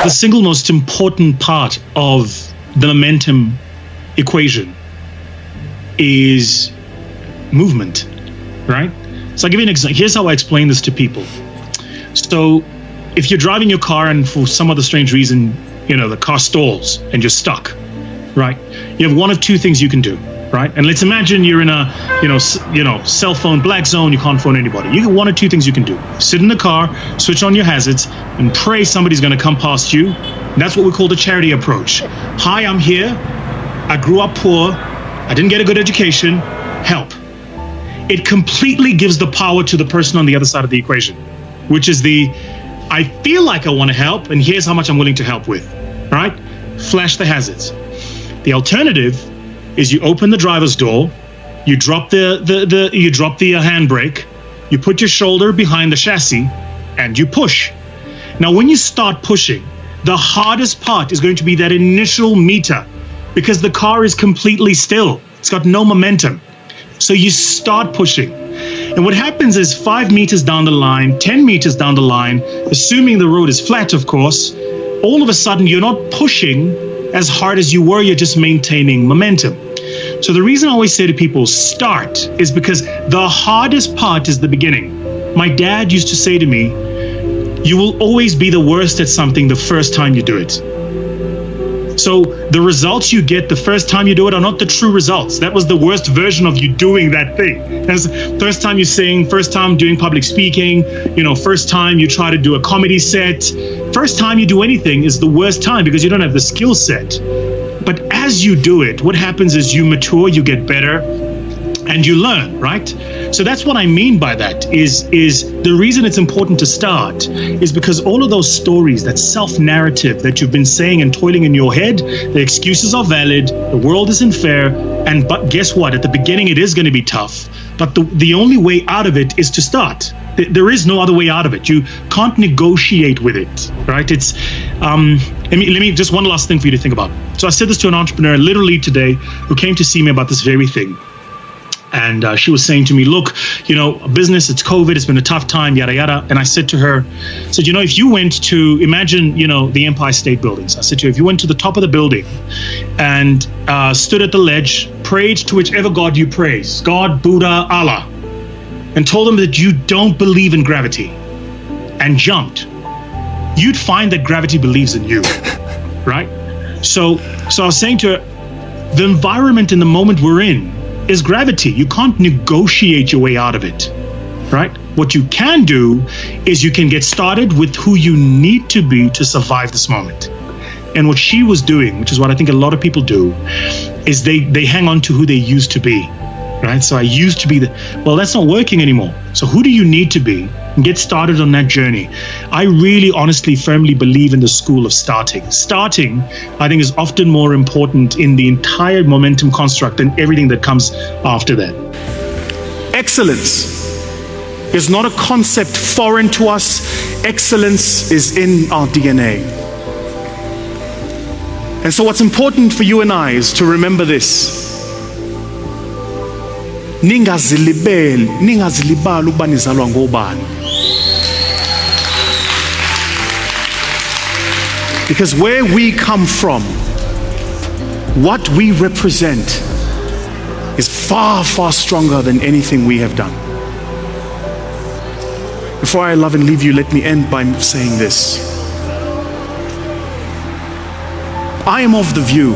The single most important part of the momentum equation is movement, right? So I'll give you an example. Here's how I explain this to people. So if you're driving your car and for some other strange reason, the car stalls and you're stuck, right? You have one of two things you can do, right? And let's imagine you're in a, cell phone black zone. You can't phone anybody. You got one or two things you can do. Sit in the car, switch on your hazards, and pray somebody's going to come past you. That's what we call the charity approach. Hi, I'm here. I grew up poor. I didn't get a good education. Help. It completely gives the power to the person on the other side of the equation, which is I feel like I want to help, and here's how much I'm willing to help with, right? Flash the hazards. The alternative is you open the driver's door, you drop the handbrake, you put your shoulder behind the chassis, and you push. Now, when you start pushing, the hardest part is going to be that initial meter, because the car is completely still. It's got no momentum. So you start pushing. And what happens is 5 meters down the line, 10 meters down the line, assuming the road is flat, of course, all of a sudden you're not pushing as hard as you were, you're just maintaining momentum. So the reason I always say to people, start, is because the hardest part is the beginning. My dad used to say to me, you will always be the worst at something the first time you do it. So the results you get the first time you do it are not the true results. That was the worst version of you doing that thing. That's first time you sing, first time doing public speaking, first time you try to do a comedy set. First time you do anything is the worst time because you don't have the skill set. But as you do it, what happens is you mature, you get better, and you learn, right? So that's what I mean by that is the reason it's important to start is because all of those stories, that self-narrative that you've been saying and toiling in your head, the excuses are valid, the world isn't fair, but guess what? At the beginning, it is going to be tough, but the only way out of it is to start. There is no other way out of it. You can't negotiate with it, right? It's, let me just one last thing for you to think about. So I said this to an entrepreneur literally today who came to see me about this very thing. And she was saying to me, look, business, it's COVID, it's been a tough time, yada, yada. And I said to her, if you went to, imagine, the Empire State Buildings. I said to her, if you went to the top of the building and stood at the ledge, prayed to whichever God you praise, God, Buddha, Allah, and told them that you don't believe in gravity and jumped, you'd find that gravity believes in you, right? So I was saying to her, the environment in the moment we're in is gravity. You can't negotiate your way out of it, right? What you can do is you can get started with who you need to be to survive this moment. And what she was doing, which is what I think a lot of people do, is they hang on to who they used to be, right? So I used to be well, that's not working anymore. So who do you need to be? And get started on that journey. I really honestly firmly believe in the school of starting. Starting, I think, is often more important in the entire momentum construct than everything that comes after that. Excellence is not a concept foreign to us. Excellence is in our DNA. And so what's important for you and I is to remember this. Ningazilibali ukuba nizalwa ngobani. Because where we come from, what we represent is far, far stronger than anything we have done. Before I love and leave you, let me end by saying this. I am of the view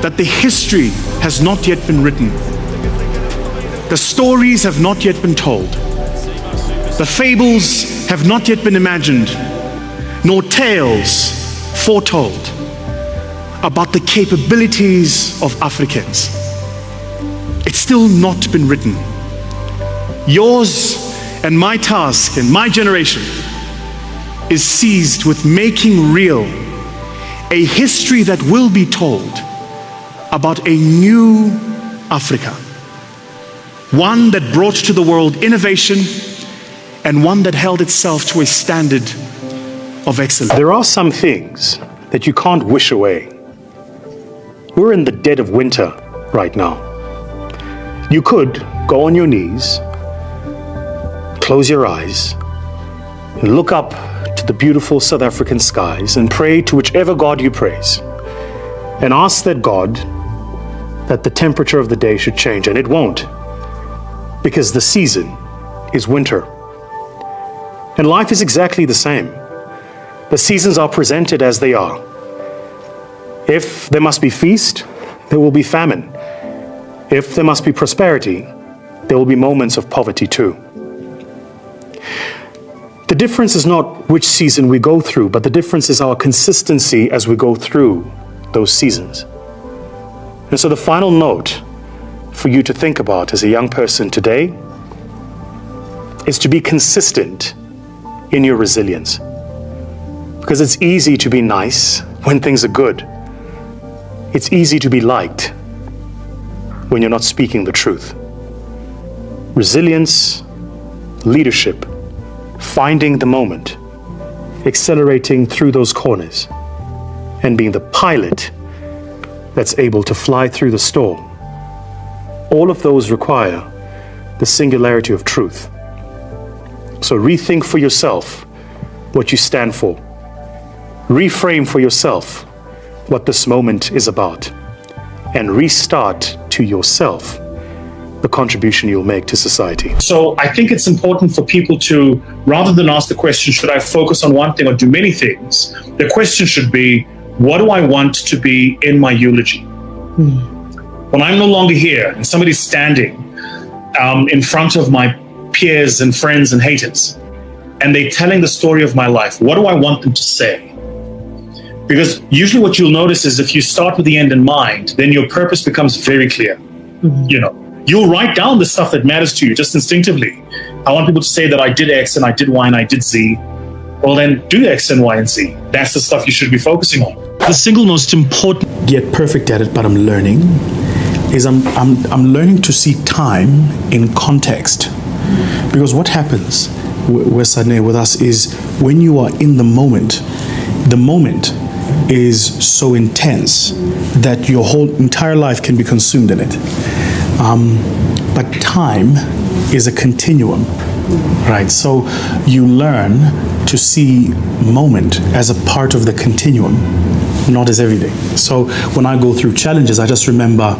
that the history has not yet been written. The stories have not yet been told. The fables have not yet been imagined, nor tales foretold about the capabilities of Africans. It's still not been written. Yours and my task and my generation is seized with making real a history that will be told about a new Africa. One that brought to the world innovation and one that held itself to a standard of excellence. There are some things that you can't wish away. We're in the dead of winter right now. You could go on your knees, close your eyes, and look up to the beautiful South African skies and pray to whichever God you praise, and ask that God, that the temperature of the day should change, and it won't, because the season is winter. And life is exactly the same. The seasons are presented as they are. If there must be feast, there will be famine. If there must be prosperity, there will be moments of poverty too. The difference is not which season we go through, but the difference is our consistency as we go through those seasons. And so the final note for you to think about as a young person today is to be consistent in your resilience. Because it's easy to be nice when things are good. It's easy to be liked when you're not speaking the truth. Resilience, leadership, finding the moment, accelerating through those corners, and being the pilot that's able to fly through the storm. All of those require the singularity of truth. So rethink for yourself what you stand for. Reframe for yourself what this moment is about, and restart to yourself the contribution you'll make to society. So I think it's important for people to, rather than ask the question, should I focus on one thing or do many things? The question should be, what do I want to be in my eulogy? When I'm no longer here and somebody's standing in front of my peers and friends and haters, and they're telling the story of my life, what do I want them to say? Because usually what you'll notice is if you start with the end in mind, then your purpose becomes very clear. You know, you'll write down the stuff that matters to you just instinctively. I want people to say that I did X and I did Y and I did Z. Well, then do X and Y and Z. That's the stuff you should be focusing on. The single most important, Yet perfect at it, but I'm learning, is I'm learning to see time in context. Because what happens with us is when you are in the moment is so intense that your whole entire life can be consumed in it. But time is a continuum, right? So you learn to see moment as a part of the continuum, not as everything. So when I go through challenges, I just remember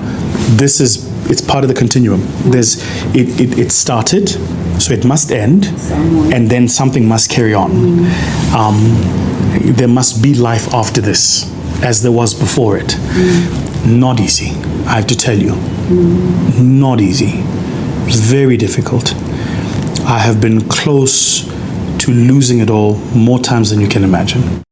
it's part of the continuum. It started, so it must end, and then something must carry on. There must be life after this, as there was before it. Not easy, I have to tell you. Not easy. Very difficult. I have been close to losing it all more times than you can imagine.